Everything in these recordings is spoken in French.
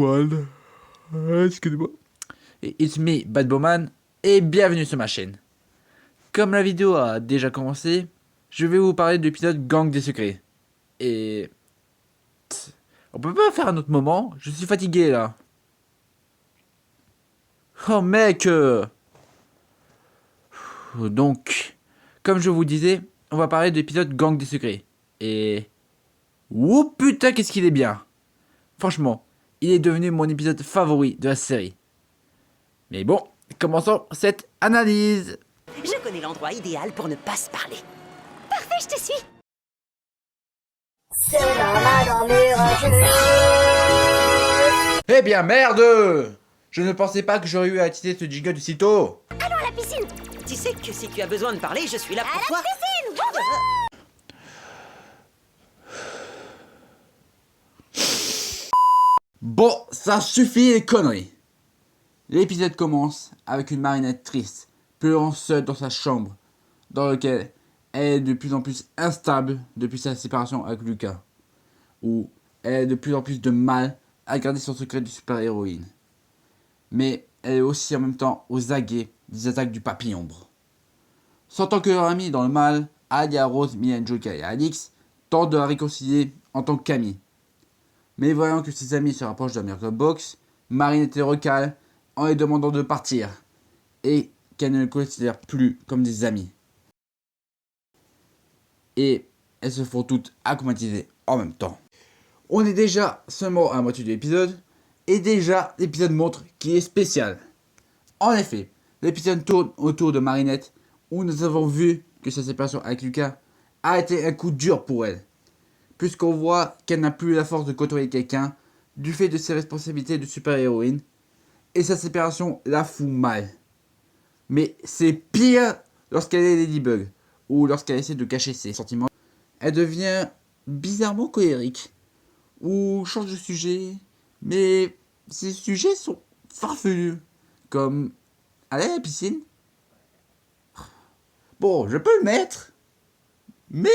Batwoman. Excusez-moi. It's me, Batwoman, et bienvenue sur ma chaîne. Comme la vidéo a déjà commencé, je vais vous parler de l'épisode Gang des secrets. Et... on peut pas faire un autre moment, je suis fatigué là. Oh mec Donc, comme je vous disais, on va parler de l'épisode Gang des secrets. Et... ouh putain qu'est-ce qu'il est bien. Franchement, il est devenu mon épisode favori de la série. Mais bon, commençons cette analyse. Je connais l'endroit idéal pour ne pas se parler. Parfait, je te suis. C'est la miraculeuse. Eh bien merde! Je ne pensais pas que j'aurais eu à utiliser ce jingle de sitôt. Allons à la piscine. Tu sais que si tu as besoin de parler, je suis là À pour la toi. piscine. Wouhou. Bon, ça suffit les conneries. L'épisode commence avec une Marinette triste, pleurant seule dans sa chambre, dans laquelle elle est de plus en plus instable depuis sa séparation avec Lucas, où elle a de plus en plus de mal à garder son secret de super-héroïne. Mais elle est aussi en même temps aux aguets des attaques du papy ombre. Sentant que leur ami est dans le mal, Alia, Rose, Mia, Joker et Alix tentent de la réconcilier en tant qu'amie. Mais voyant que ses amis se rapprochent de la Miracle Box, Marinette les recale en les demandant de partir et qu'elle ne les considère plus comme des amis. Et elles se font toutes acclimatiser en même temps. On est déjà seulement à la moitié de l'épisode et déjà l'épisode montre qu'il est spécial. En effet, l'épisode tourne autour de Marinette où nous avons vu que sa séparation avec Lucas a été un coup dur pour elle. Puisqu'on voit qu'elle n'a plus la force de côtoyer quelqu'un du fait de ses responsabilités de super-héroïne, et sa séparation la fout mal. Mais c'est pire lorsqu'elle est Ladybug, ou lorsqu'elle essaie de cacher ses sentiments. Elle devient bizarrement colérique, ou change de sujet, mais ces sujets sont farfelus, comme aller à la piscine. Bon, je peux le mettre, mais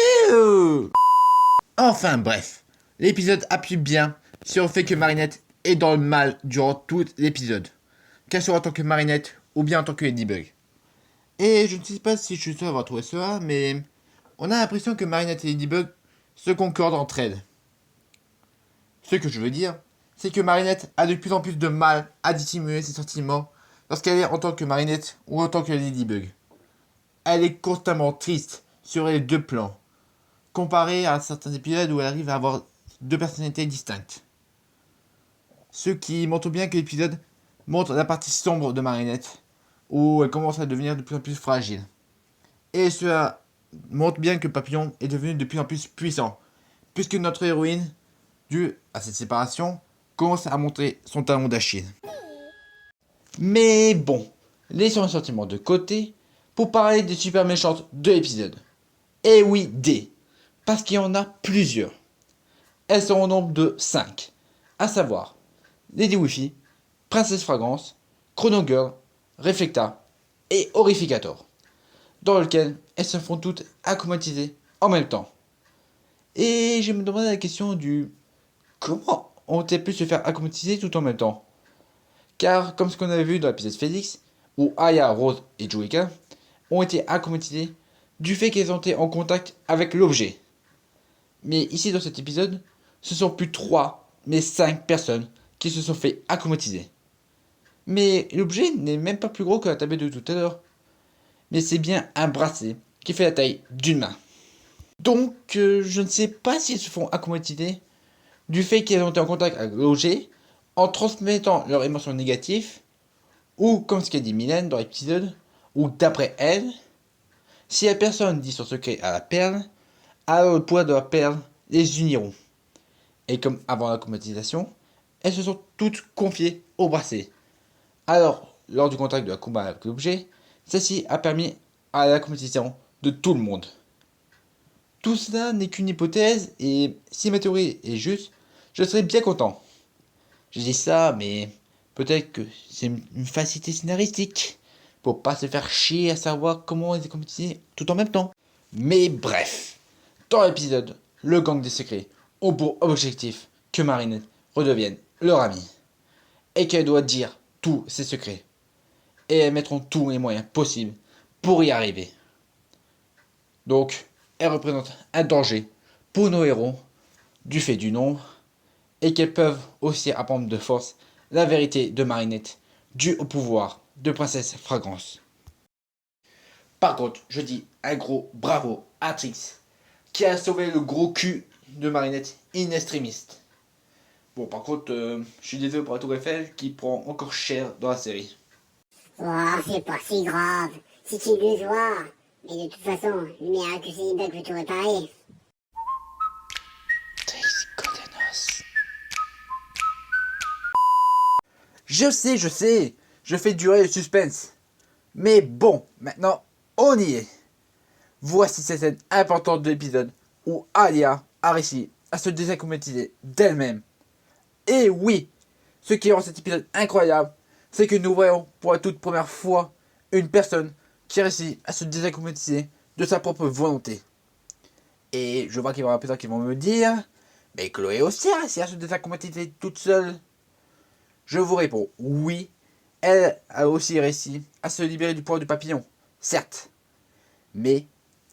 Enfin bref, l'épisode appuie bien sur le fait que Marinette est dans le mal durant tout l'épisode, qu'elle soit en tant que Marinette ou bien en tant que Ladybug. Et je ne sais pas si je suis sûr d'avoir trouvé cela, mais on a l'impression que Marinette et Ladybug se concordent entre elles. Ce que je veux dire, c'est que Marinette a de plus en plus de mal à dissimuler ses sentiments lorsqu'elle est en tant que Marinette ou en tant que Ladybug. Elle est constamment triste sur les deux plans, comparé à certains épisodes où elle arrive à avoir deux personnalités distinctes. Ce qui montre bien que l'épisode montre la partie sombre de Marinette, où elle commence à devenir de plus en plus fragile. Et cela montre bien que Papillon est devenu de plus en plus puissant, puisque notre héroïne, due à cette séparation, commence à montrer son talon d'Achille. Mais bon, laissons les sentiments de côté pour parler des super méchantes de l'épisode. Et oui, des, parce qu'il y en a plusieurs. Elles sont au nombre de 5, à savoir Lady Wifi, Princesse Fragrance, Chrono Girl, Reflecta et Horrificator, dans lequel elles se font toutes acclimatiser en même temps. Et je me demandais la question du comment ont-elles pu se faire acclimatiser tout en même temps? Car comme ce qu'on avait vu dans l'épisode Félix, où Aya, Rose et Joika ont été acclimatisées du fait qu'elles ont été en contact avec l'objet. Mais ici dans cet épisode, ce sont plus 3, mais 5 personnes qui se sont fait acclimatiser. Mais l'objet n'est même pas plus gros que la tablette de tout à l'heure. Mais c'est bien un bracelet qui fait la taille d'une main. Donc je ne sais pas si elles se font acclimatiser du fait qu'elles ont été en contact avec l'objet en transmettant leurs émotions négatives, ou comme ce qu'a dit Mylène dans l'épisode, où d'après elle, si la personne dit son secret à la perle, alors le poids de la perle les uniront. Et comme avant la combatisation, elles se sont toutes confiées au bracelet. Alors, lors du contact de la combat avec l'objet, ceci a permis à la compétition de tout le monde. Tout cela n'est qu'une hypothèse, et si ma théorie est juste, je serais bien content. Je dis ça, mais peut-être que c'est une facilité scénaristique, pour pas se faire chier à savoir comment ils compétitionnent tout en même temps. Mais bref, dans l'épisode, le gang des secrets ont pour objectif que Marinette redevienne leur amie. et qu'elle doit dire tous ses secrets. Et elles mettront tous les moyens possibles pour y arriver. Donc, elles représentent un danger pour nos héros du fait du nombre et qu'elles peuvent aussi apprendre de force la vérité de Marinette due au pouvoir de Princesse Fragrance. Par contre, je dis un gros bravo à Trix qui a sauvé le gros cul de Marinette in extremis. Bon, par contre, je suis désolé pour la Tour Eiffel qui prend encore cher dans la série. Oh, c'est pas si grave. Si tu le vois. Mais de toute façon, le miracle c'est Ladybug peut tout réparer. Trix Goldenos. Je sais, je fais durer le suspense. Mais bon, maintenant, on y est. Voici cette scène importante de l'épisode où Alia a réussi à se désacclimatiser d'elle-même. Et oui, ce qui rend cet épisode incroyable, c'est que nous voyons pour la toute première fois une personne qui réussit à se désacclimatiser de sa propre volonté. Et je vois qu'il y aura plusieurs qui vont me dire, mais Chloé aussi a réussi à se désacclimatiser toute seule. Je vous réponds, oui, elle a aussi réussi à se libérer du pouvoir du papillon, certes. Mais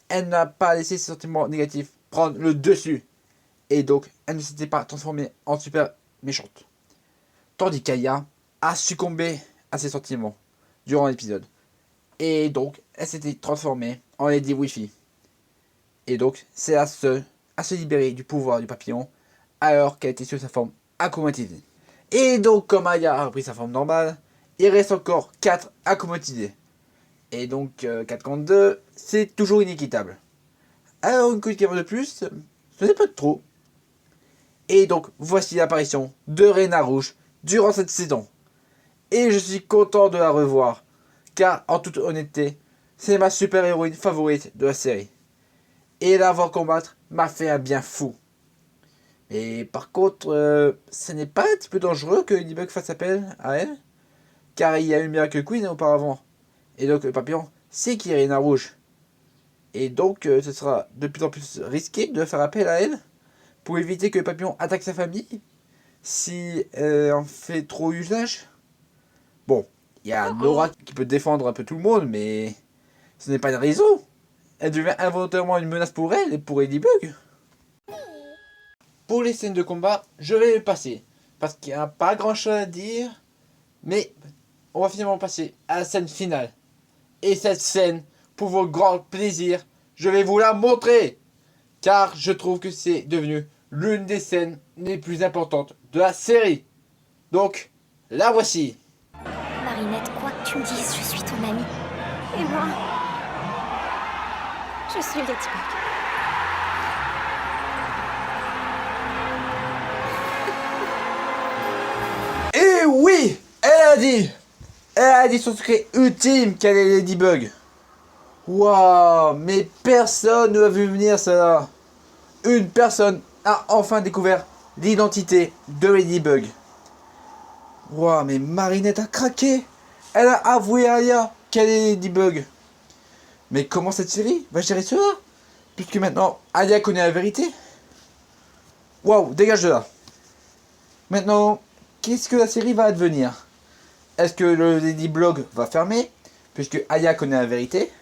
elle n'a pas laissé ses sentiments négatifs prendre le dessus. Et donc, elle ne s'était pas transformée en super méchante. Tandis qu'Aya a succombé à ses sentiments durant l'épisode. Et donc, elle s'était transformée en Lady Wi-Fi. Et donc, c'est la seule à se libérer du pouvoir du papillon alors qu'elle était sur sa forme acclimatisée. Et donc, comme Aya a repris sa forme normale, il reste encore 4 acclimatisés. Et donc, 4 contre 2, c'est toujours inéquitable. Alors, une qualification de plus, ce n'est pas de trop. Et donc, voici l'apparition de Reina Rouge durant cette saison. Et je suis content de la revoir, car en toute honnêteté, c'est ma super-héroïne favorite de la série. Et la voir combattre m'a fait un bien fou. Et par contre, ce n'est pas un petit peu dangereux que Ladybug fasse appel à elle, car il y a eu Miracle Queen auparavant. Et donc le papillon, c'est qui est Reina Rouge. Et donc ce sera de plus en plus risqué de faire appel à elle, pour éviter que le papillon attaque sa famille, si elle en fait trop usage. Bon, il y a Nora qui peut défendre un peu tout le monde, mais ce n'est pas une raison. Elle devient involontairement une menace pour elle et pour Ladybug. Pour les scènes de combat, je vais les passer, parce qu'il n'y a pas grand chose à dire, mais on va finalement passer à la scène finale. Et cette scène, pour votre grand plaisir, je vais vous la montrer, car je trouve que c'est devenu l'une des scènes les plus importantes de la série. Donc, la voici. Marinette, quoi que tu me dises, je suis ton amie. Et moi, je suis Ladybug. Et oui, elle a dit son secret ultime qu'elle est Ladybug. Waouh, mais personne ne l'a vu venir cela. Une personne a enfin découvert l'identité de Ladybug. Waouh, mais Marinette a craqué. Elle a avoué à Aya qu'elle est Ladybug. Mais comment cette série va gérer cela? Puisque maintenant, Aya connaît la vérité. Waouh, dégage de là. Maintenant, qu'est-ce que la série va advenir? Est-ce que le Ladyblog va fermer, puisque Aya connaît la vérité?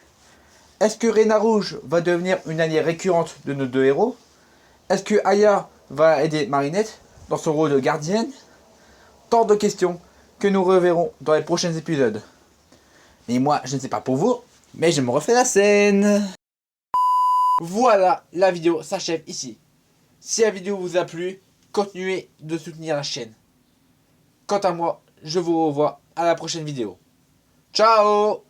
Est-ce que Reina Rouge va devenir une alliée récurrente de nos deux héros? Est-ce que Aya va aider Marinette dans son rôle de gardienne? Tant de questions que nous reverrons dans les prochains épisodes. Mais moi, je ne sais pas pour vous, mais je me refais la scène. Voilà, la vidéo s'achève ici. Si la vidéo vous a plu, continuez de soutenir la chaîne. Quant à moi, je vous revois à la prochaine vidéo. Ciao!